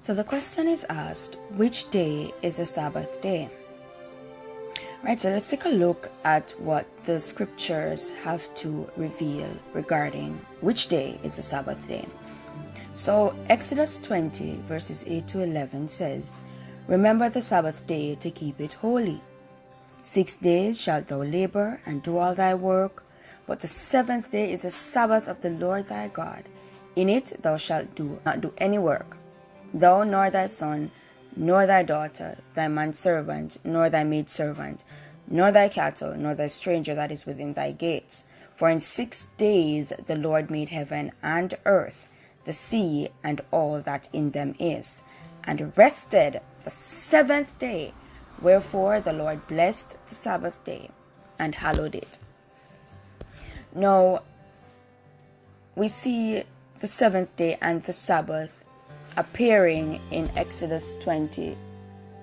So the question is asked, which day is a Sabbath day? Right, so let's take a look at what the scriptures have to reveal regarding which day is a Sabbath day. So Exodus 20 verses 8 to 11 says, "Remember the Sabbath day to keep it holy. 6 days shalt thou labor and do all thy work, but the seventh day is a Sabbath of the Lord thy God. In it thou shalt not do any work, thou nor thy son, nor thy daughter, thy manservant, nor thy maidservant, nor thy cattle, nor thy stranger that is within thy gates. For in 6 days the Lord made heaven and earth, the sea, and all that in them is, and rested the seventh day. Wherefore the Lord blessed the Sabbath day and hallowed it." Now, we see the seventh day and the Sabbath appearing in Exodus 20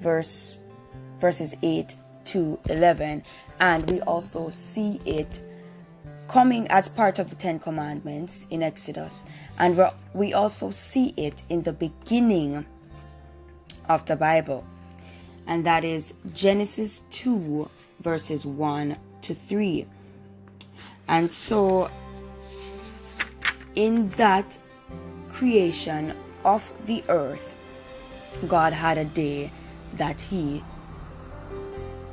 verses 8 to 11, and we also see it coming as part of the Ten Commandments in Exodus, and we also see it in the beginning of the Bible, and that is Genesis 2 verses 1 to 3. And so in that creation of the earth, God had a day that he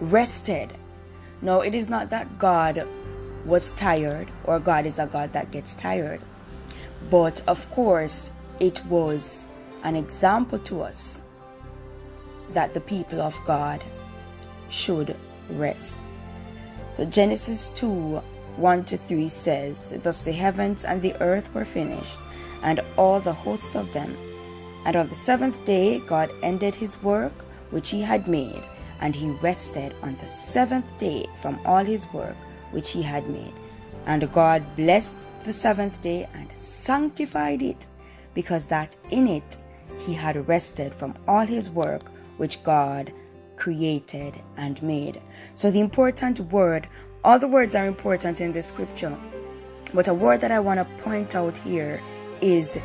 rested. Now, it is not that God was tired, or God is a God that gets tired, but of course it was an example to us that the people of God should rest. So Genesis 2 1 to 3 says, "Thus the heavens and the earth were finished, and all the host of them. And on the seventh day God ended his work which he had made, and he rested on the seventh day from all his work which he had made. And God blessed the seventh day and sanctified it, because that in it he had rested from all his work which God created and made." So the important word, all the words are important in the scripture, but a word that I want to point out here is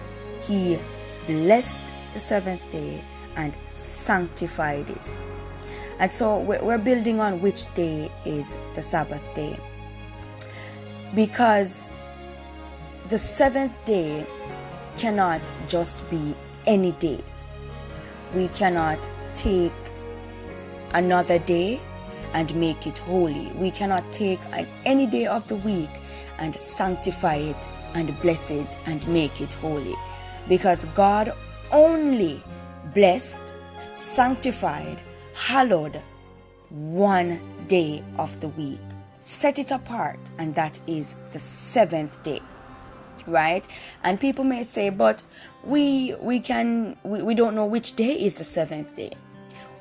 he blessed the seventh day and sanctified it. And so we're building on which day is the Sabbath day, because the seventh day cannot just be any day. We cannot take another day and make it holy. We cannot take any day of the week and sanctify it and bless it and make it holy, because God only blessed, sanctified, hallowed one day of the week, set it apart, and that is the seventh day, right? And people may say, but we don't know which day is the seventh day.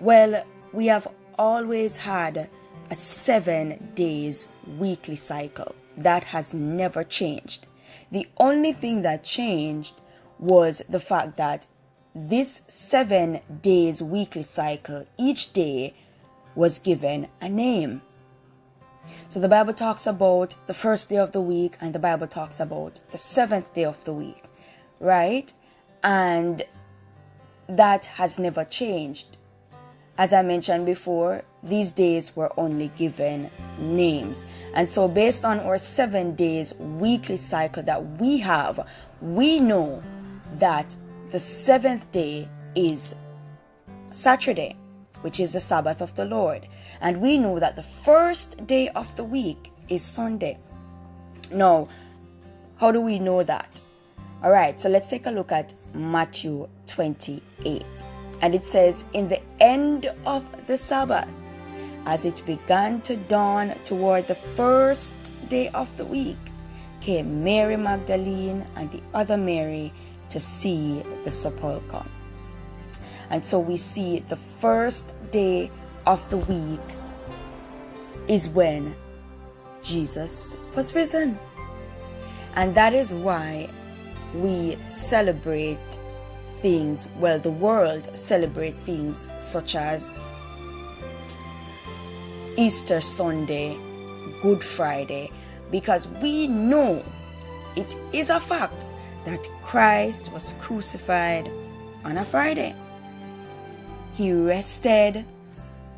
Well, we have always had a 7 days weekly cycle. That has never changed. The only thing that changed was the fact that this 7 days weekly cycle, each day was given a name. So the Bible talks about the first day of the week, and the Bible talks about the seventh day of the week, right? And that has never changed. As I mentioned before, these days were only given names. And so based on our 7 days weekly cycle that we have, we know that the seventh day is Saturday, which is the Sabbath of the Lord. And we know that the first day of the week is Sunday. Now, how do we know that? All right, so let's take a look at Matthew 28. And it says, "In the end of the Sabbath, as it began to dawn toward the first day of the week, came Mary Magdalene and the other Mary to see the sepulchre." And so we see the first day of the week is when Jesus was risen. And that is why we celebrate things, well, the world celebrate things such as Easter Sunday, Good Friday, because we know it is a fact that Christ was crucified on a Friday. He rested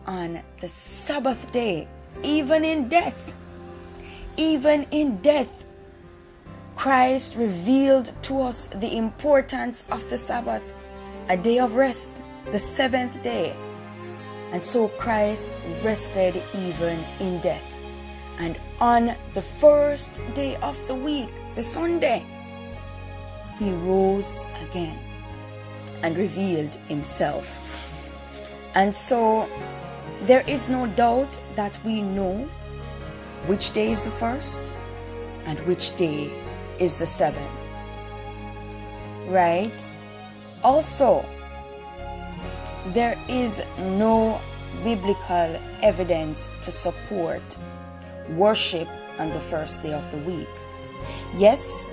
on the Sabbath day, even in death. Even in death, Christ revealed to us the importance of the Sabbath, a day of rest, the seventh day. And so Christ rested even in death. And on the first day of the week, the Sunday, he rose again and revealed himself. And so there is no doubt that we know which day is the first and which day is the seventh. Right? Also, there is no biblical evidence to support worship on the first day of the week. Yes,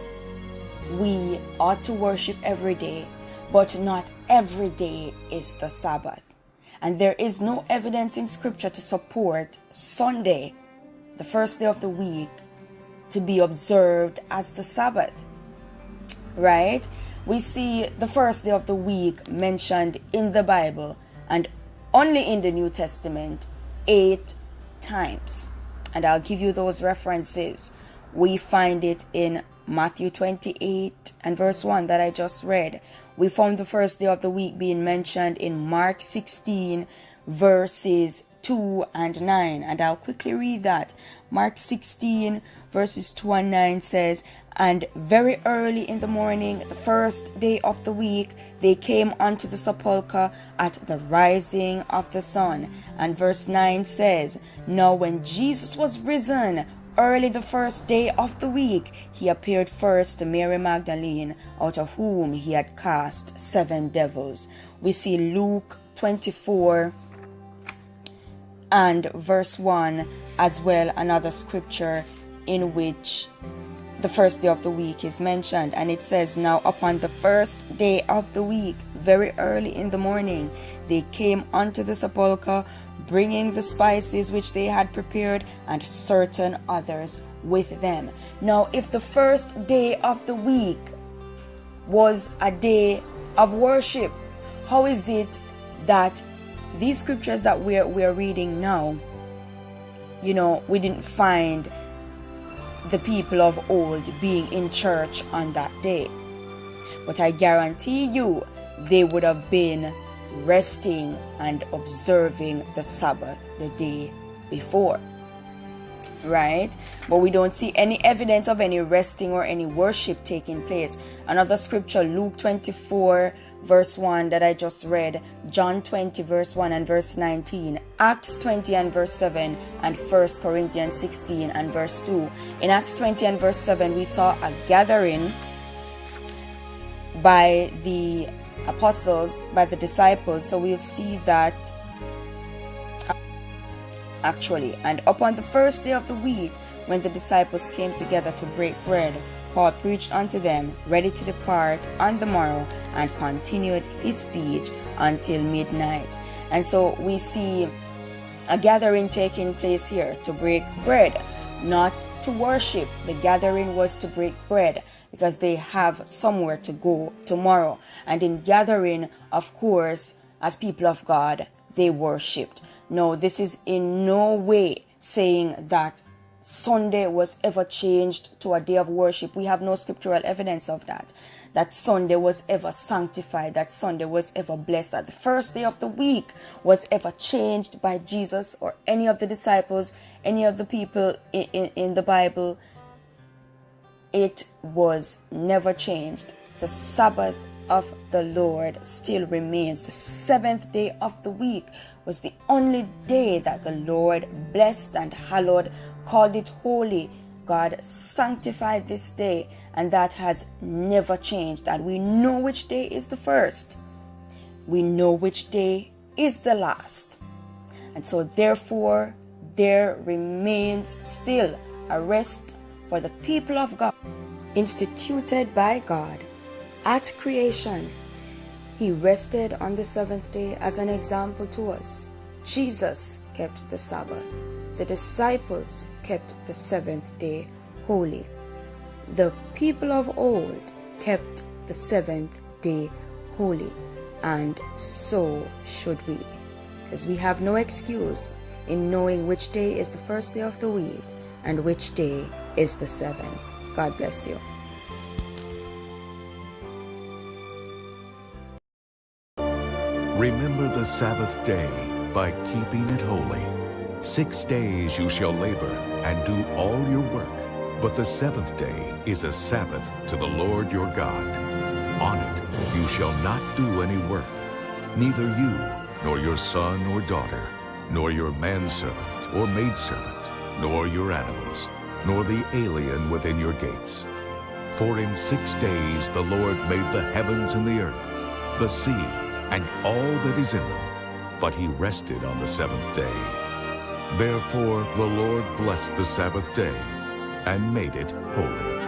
we ought to worship every day, but not every day is the Sabbath. And there is no evidence in Scripture to support Sunday, the first day of the week, to be observed as the Sabbath. Right? We see the first day of the week mentioned in the Bible and only in the New Testament 8 times. And I'll give you those references. We find it in Matthew 28 and verse 1 that I just read. We found the first day of the week being mentioned in Mark 16 verses 2 and 9. And I'll quickly read that. Mark 16 verses 2 and 9 says, "And very early in the morning, the first day of the week, they came unto the sepulchre at the rising of the sun." And verse 9 says, "Now when Jesus was risen early the first day of the week, he appeared first to Mary Magdalene, out of whom he had cast 7 devils." We see Luke 24 and verse 1 as well, another scripture in which the first day of the week is mentioned. And it says, "Now upon the first day of the week, very early in the morning, they came unto the sepulchre, bringing the spices which they had prepared, and certain others with them." Now, if the first day of the week was a day of worship, how is it that these scriptures that we're reading now, we didn't find the people of old being in church on that day? But I guarantee you, they would have been resting and observing the Sabbath the day before. Right? But we don't see any evidence of any resting or any worship taking place. Another scripture, Luke 24 verse 1 that I just read, John 20 verse 1 and verse 19, Acts 20 and verse 7, and 1 Corinthians 16 and verse 2. In Acts 20 and verse 7, we saw a gathering by the apostles, by the disciples. So we'll see that actually. "And upon the first day of the week, when the disciples came together to break bread, Paul preached unto them, ready to depart on the morrow, and continued his speech until midnight." And so we see a gathering taking place here to break bread, not to worship. The gathering was to break bread because they have somewhere to go tomorrow. And in gathering, of course, as people of God, they worshipped. No, this is in no way saying that Sunday was ever changed to a day of worship. We have no scriptural evidence of that. That Sunday was ever sanctified, that Sunday was ever blessed, that the first day of the week was ever changed by Jesus or any of the disciples, any of the people in the Bible. It was never changed. The Sabbath of the Lord still remains. The seventh day of the week was the only day that the Lord blessed and hallowed, called it holy. God sanctified this day, and that has never changed. And we know which day is the first. We know which day is the last. And so therefore, there remains still a rest for the people of God, instituted by God at creation. He rested on the seventh day as an example to us. Jesus kept the Sabbath. The disciples kept the seventh day holy. The people of old kept the seventh day holy. and so should we, because we have no excuse in knowing which day is the first day of the week and which day is the seventh. God bless you. Remember the Sabbath day by keeping it holy. 6 days you shall labor and do all your work, but the seventh day is a Sabbath to the Lord your God. On it you shall not do any work, neither you, nor your son or daughter, nor your manservant or maidservant, nor your animals, nor the alien within your gates. For in 6 days the Lord made the heavens and the earth, the sea, and all that is in them, but he rested on the seventh day. Therefore the Lord blessed the Sabbath day and made it holy.